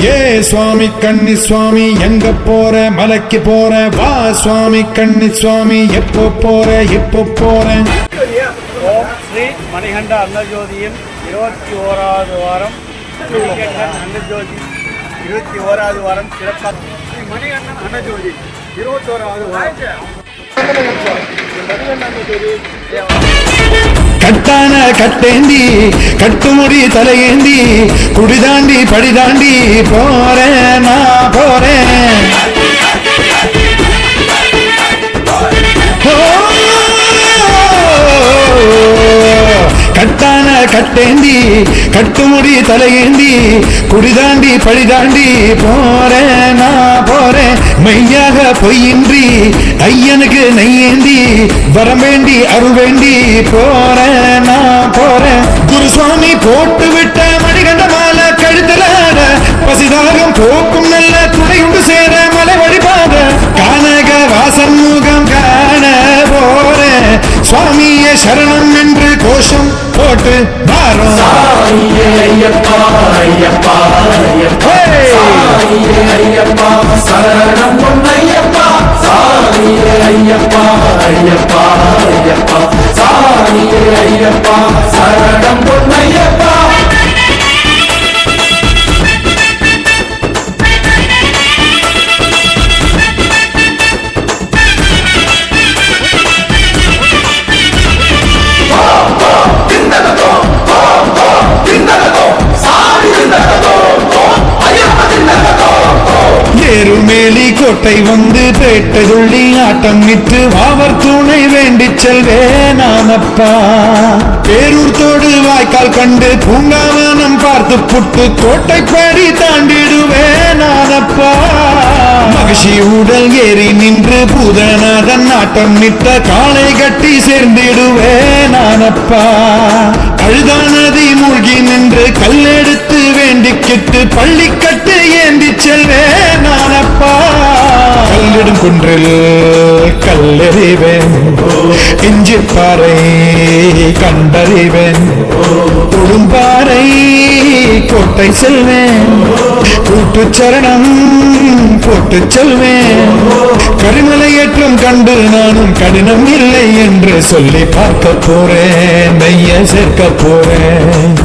ஏ சுவாமி கண்ணி சுவாமி எங்க போற மலைக்கு போற வா சுவாமி கண்ணி சுவாமி எப்போ போற எப்போ போற. ஓம் ஸ்ரீ மணிகண்ட அன்னஜோதியின் 21வது வாரம் அன்னஜோதி 21வது வாரம் சிறப்பாக ஸ்ரீ மணிகண்டன் அன்னஜோதி 21வது வாரம் கட்டான கட்டேந்தி கட்டுமுடி தலையேந்தி குடிதாண்டி படிதாண்டி போறேன் நான் போறேன். கட்டான கட்டேந்தி கட்டுமுடி தலையேந்தி குடிதாண்டி படிதாண்டி போறேன் நான் போறேன். மெய்யாக பொய்யின்றி ஐயனுக்கு நெய்யேந்தி வரவேண்டி அருள்வேண்டி போறேன் நான் போறேன். குருசுவாமி போட்டு விட்ட மணிகண்ட மாலை கழுத்துல பசிதாகம் போக்கும் நல்ல துணையுண்டு சேர மலை வழிபாத கானக வாசன் முகம் காண போறேன். சுவாமியே சரணம் என்று கோஷம் போட்டு வாரோம். ஐயப்பா ஐயப்பா ஐயப்பா ஐயப்பா சரணம் பொன்னையப்பா சாமியே ஐயப்பா ஐயப்பா ஐயப்பா சாமியே ஐயப்பா சரணம் பொன்னையப்பா. ஏறுமேலி கோட்டை வந்து பேட்டை துள்ளி ஆட்டம் விட்டு வாவர் துணை வேண்டி செல்வேன் நானப்பா. பேரூர் தோடு வாய்க்கால் கண்டு பூங்காவனம் பார்த்து புட்டு கோட்டைப்படி தாண்டிடுவேன் நானப்பா. மகிழ்ச்சி உடல் ஏறி நின்று பூதநாதன் ஆட்டம் நிட்ட காலை கட்டி சேர்ந்திடுவேன் நானப்பா. அழுதா நதி மூழ்கி நின்று கல்லெடுத்து வேண்டிக்கிட்டு பள்ளி கட்டு ஏந்தி செல்வேன் நானப்பா. கல்லிடும் குன்றில் கல்லெறிவேன் இஞ்சிப்பாறை கண்டறிவேன். கொடும்பாறை கோட்டை செல்வேன் கூட்டு சரணம் போட்டு செல்வேன். கருமலை ஏற்றம் கண்டு நானும் கடினம் இல்லை என்று சொல்லி பார்க்க போறேன் மெய்ய சேர்க்க போறேன்.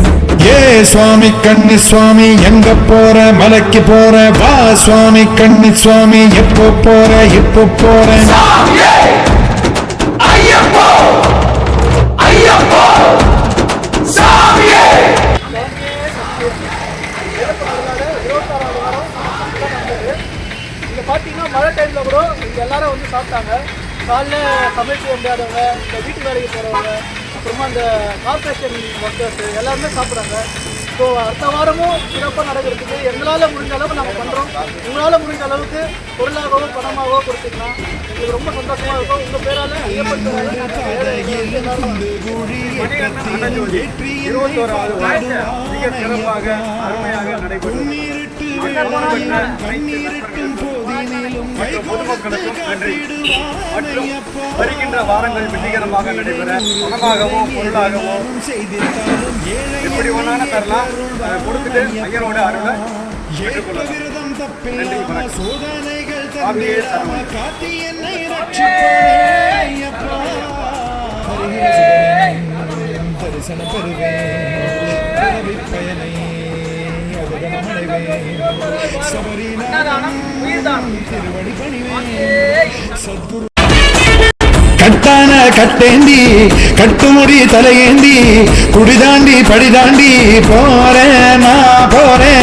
ஏ சுவாமி கண்ணி சுவாமி எங்க போற மலைக்கு போற வா சுவாமி கண்ணி சுவாமி எப்போ போற எப்போ போற. இங்கே பார்த்தீங்கன்னா மழை டைமில் கூட இங்கே எல்லாரும் வந்து சாப்பிட்டாங்க. காலைல சமைக்க முடியாதவங்க, இந்த வீட்டு வேலைக்கு போகிறவங்க, அப்புறமா இந்த கார்பரேஷன் ஒர்க்கர்ஸ் எல்லாருமே சாப்பிட்றாங்க. ஸோ அடுத்த வாரமும் சிறப்பாக நடக்கிறதுக்கு எங்களால் முடிஞ்ச அளவுக்கு நாங்கள் பண்ணுறோம். உங்களால் முடிஞ்ச அளவுக்கு பொருளாகவோ பணமாகவோ கொடுத்துக்கலாம். எங்களுக்கு ரொம்ப சந்தோஷமாக இருக்கும். உங்கள் பேரால் ஐயப்பன் பேரால் 21வது வாரம் மிக சிறப்பாக அருமையாக நடைபெறும். பொதுமக்களுக்கும் நன்றி மற்றும் வருகின்ற வாரங்கள் வெற்றிகரமாக நடைபெற பணமாகவோ பொருளாகவோ எப்படி வேணாலும் தரலாம். கொடுத்துட்டு ஐயனோட அருளை பெற்றுக்கொள்ளலாம். நன்றி கட்டான கட்டேந்தி கட்டுமுடி தலையேந்தி குடிதாண்டி படிதாண்டி போறேன் நான் போறேன்.